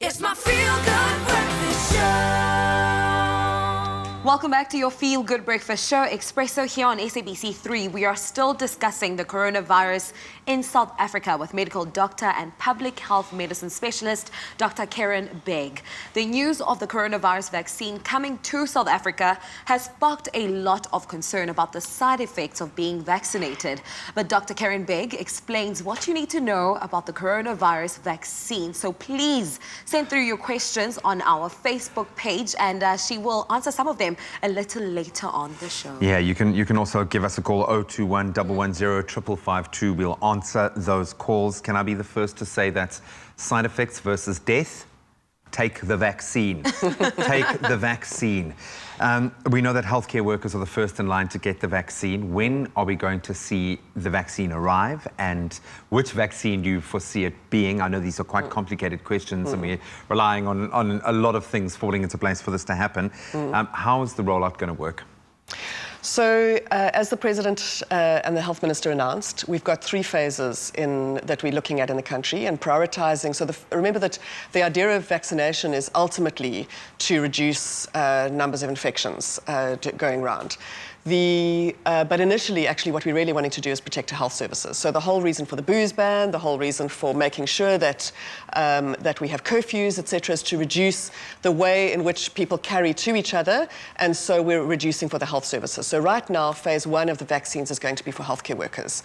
It's my feel-good breakfast show. Welcome back to your Feel Good Breakfast Show. Expresso here on SABC3. We are still discussing the coronavirus in South Africa with medical doctor and public health medicine specialist, Dr. Kerrin Begg. The news of the coronavirus vaccine coming to South Africa has sparked a lot of concern about the side effects of being vaccinated. But Dr. Kerrin Begg explains what you need to know about the coronavirus vaccine. So please send through your questions on our Facebook page, and she will answer some of them a little later on the show. Yeah, you can also give us a call, 021 110 552. We'll answer those calls. Can I be the first to say that side effects versus death? Take the vaccine. Take the vaccine. We know that healthcare workers are the first in line to get the vaccine. When are we going to see the vaccine arrive, and which vaccine do you foresee it being? I know these are quite complicated questions, and we're relying on a lot of things falling into place for this to happen. How is the rollout going to work? So, as the President and the Health Minister announced, we've got 3 phases that we're looking at in the country and prioritising. So remember that the idea of vaccination is ultimately to reduce numbers of infections going around. But initially, actually, what we're really wanting to do is protect our health services. So the whole reason for the booze ban, the whole reason for making sure that we have curfews, etc., is to reduce the way in which people carry to each other, and so we're reducing for the health services. So right now, phase 1 of the vaccines is going to be for healthcare workers.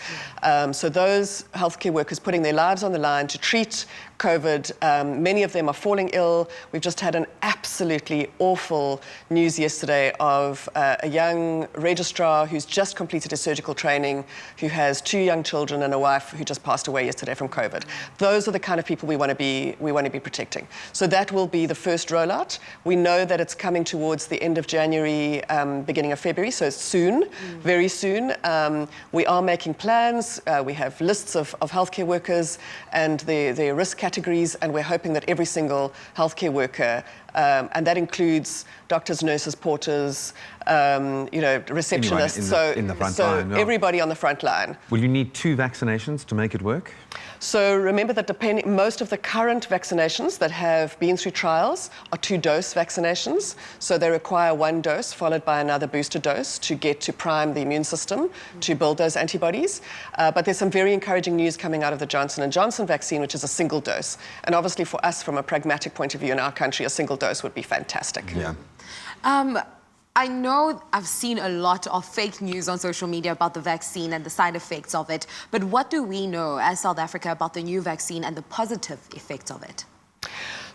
So those healthcare workers putting their lives on the line to treat COVID, many of them are falling ill. We've just had an absolutely awful news yesterday of a young registrar who's just completed his surgical training, who has 2 young children and a wife who just passed away yesterday from COVID. Those are the kind of people we want to be protecting. So that will be the first rollout. We know that it's coming towards the end of January, beginning of February, so soon, very soon. We are making plans. We have lists of healthcare workers and their risk categories, and we're hoping that every single healthcare worker, and that includes doctors, nurses, porters, receptionists, in the front line, no. Everybody on the front line. Will you need 2 vaccinations to make it work? So remember that most of the current vaccinations that have been through trials are 2-dose vaccinations. So they require 1 dose followed by another booster dose to get to prime the immune system to build those antibodies. But there's some very encouraging news coming out of the Johnson & Johnson vaccine, which is a single dose. And obviously for us, from a pragmatic point of view in our country, a single dose would be fantastic. Yeah. I know I've seen a lot of fake news on social media about the vaccine and the side effects of it, but what do we know as South Africa about the new vaccine and the positive effects of it?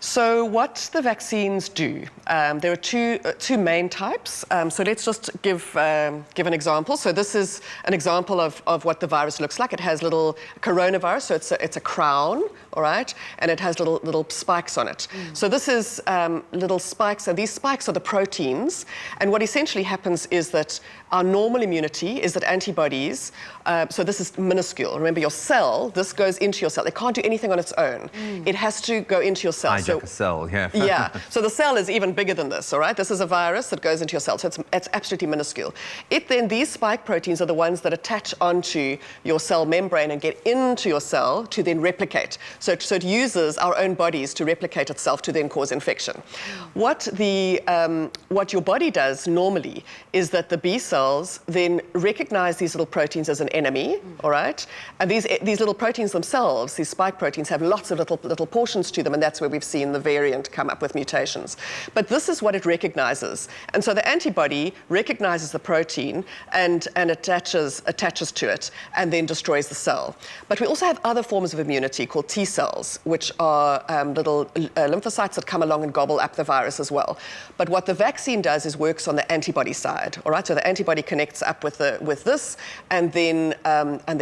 So what the vaccines do, there are two main types. So let's just give an example. So this is an example of what the virus looks like. It has little coronavirus, so it's a crown, all right, and it has little spikes on it. So this is little spikes, and these spikes are the proteins. And what essentially happens is that our normal immunity is that antibodies, so this is minuscule. Remember, your cell, this goes into your cell. It can't do anything on its own. It has to go into your cell. Hijack a cell, yeah. Yeah, so the cell is even bigger than this, all right? This is a virus that goes into your cell, so it's absolutely minuscule. These spike proteins are the ones that attach onto your cell membrane and get into your cell to then replicate. So it uses our own bodies to replicate itself to then cause infection. What your body does normally is that the B cells then recognize these little proteins as an enemy, all right? And these little proteins themselves, these spike proteins, have lots of little portions to them, and that's where we've seen the variant come up with mutations. But this is what it recognizes. And so the antibody recognizes the protein and attaches to it and then destroys the cell. But we also have other forms of immunity called T cells, which are little lymphocytes that come along and gobble up the virus as well. But what the vaccine does is works on the antibody side, all right? So the antibody connects up with this and then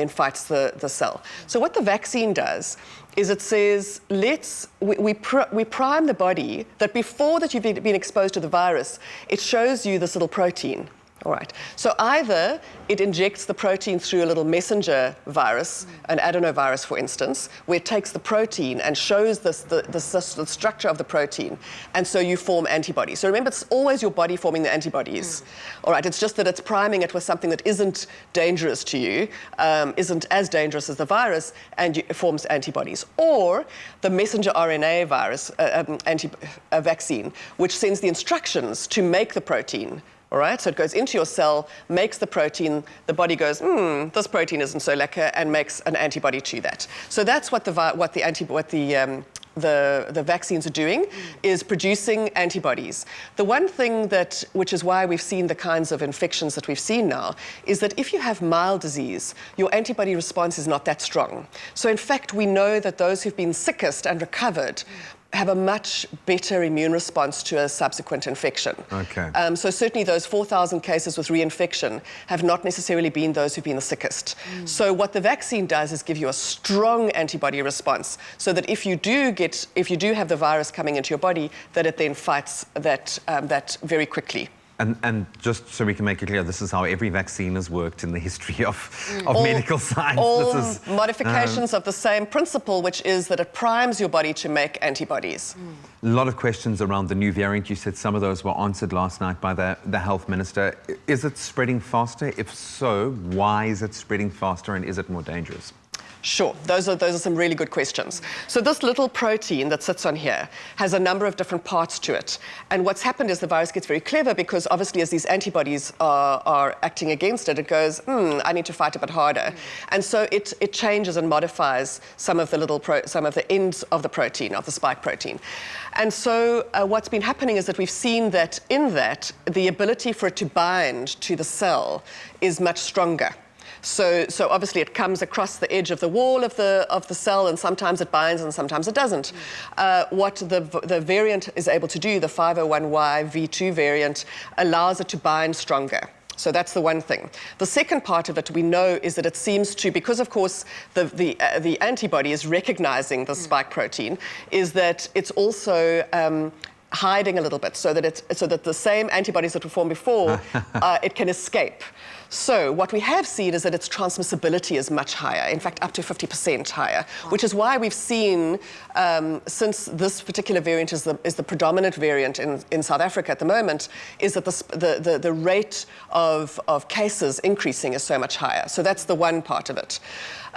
fights the cell. So what the vaccine does is it says, we prime the body that before that you've been exposed to the virus, it shows you this little protein. All right. So either it injects the protein through a little messenger virus, an adenovirus, for instance, where it takes the protein and shows the structure of the protein, and so you form antibodies. So remember, it's always your body forming the antibodies. All right. It's just that it's priming it with something that isn't dangerous to you, isn't as dangerous as the virus, and it forms antibodies. Or the messenger RNA virus, vaccine, which sends the instructions to make the protein. All right, so it goes into your cell, makes the protein, the body goes, this protein isn't so lekker, and makes an antibody to that. So that's what the vaccines are doing, is producing antibodies. The one thing which is why we've seen the kinds of infections that we've seen now, is that if you have mild disease, your antibody response is not that strong. So in fact, we know that those who've been sickest and recovered have a much better immune response to a subsequent infection. Okay. So certainly those 4,000 cases with reinfection have not necessarily been those who've been the sickest. So what the vaccine does is give you a strong antibody response, so that if you do have the virus coming into your body, that it then fights that very quickly. And just so we can make it clear, this is how every vaccine has worked in the history of medical science. All this is, modifications of the same principle, which is that it primes your body to make antibodies. A lot of questions around the new variant. You said some of those were answered last night by the health minister. Is it spreading faster? If so, why is it spreading faster, and is it more dangerous? Sure, those are some really good questions. So this little protein that sits on here has a number of different parts to it. And what's happened is the virus gets very clever, because obviously as these antibodies are acting against it, it goes, I need to fight a bit harder. And so it changes and modifies some of the ends of the protein, of the spike protein. And so what's been happening is that we've seen that the ability for it to bind to the cell is much stronger. So obviously it comes across the edge of the wall of the cell, and sometimes it binds and sometimes it doesn't. What the variant is able to do, the 501Y V2 variant, allows it to bind stronger. So that's the one thing. The second part of it we know is that it seems to, because of course the antibody is recognizing the spike protein, is that it's also hiding a little bit, so that the same antibodies that were formed before, it can escape. So what we have seen is that its transmissibility is much higher, in fact up to 50% higher, which is why we've seen, since this particular variant is the predominant variant in South Africa at the moment, is that the rate of cases increasing is so much higher. So that's the one part of it.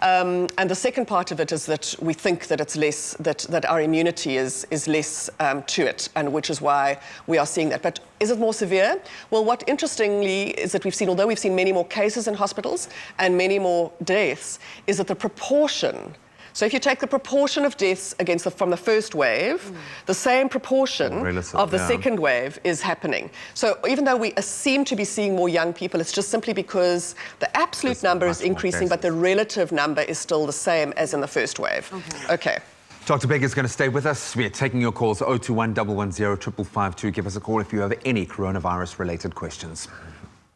And the second part of it is that we think that it's less, that our immunity is less to it, and which is why we are seeing that. But is it more severe? Well, what interestingly is that although we've seen many more cases in hospitals and many more deaths, is that the proportion. So if you take the proportion of deaths from the first wave, the same proportion of the second wave is happening. So even though we seem to be seeing more young people, it's just simply because the absolute number is increasing, but the relative number is still the same as in the first wave. Okay. Dr. Begg is going to stay with us. We are taking your calls, 021 110 552. Give us a call if you have any coronavirus-related questions.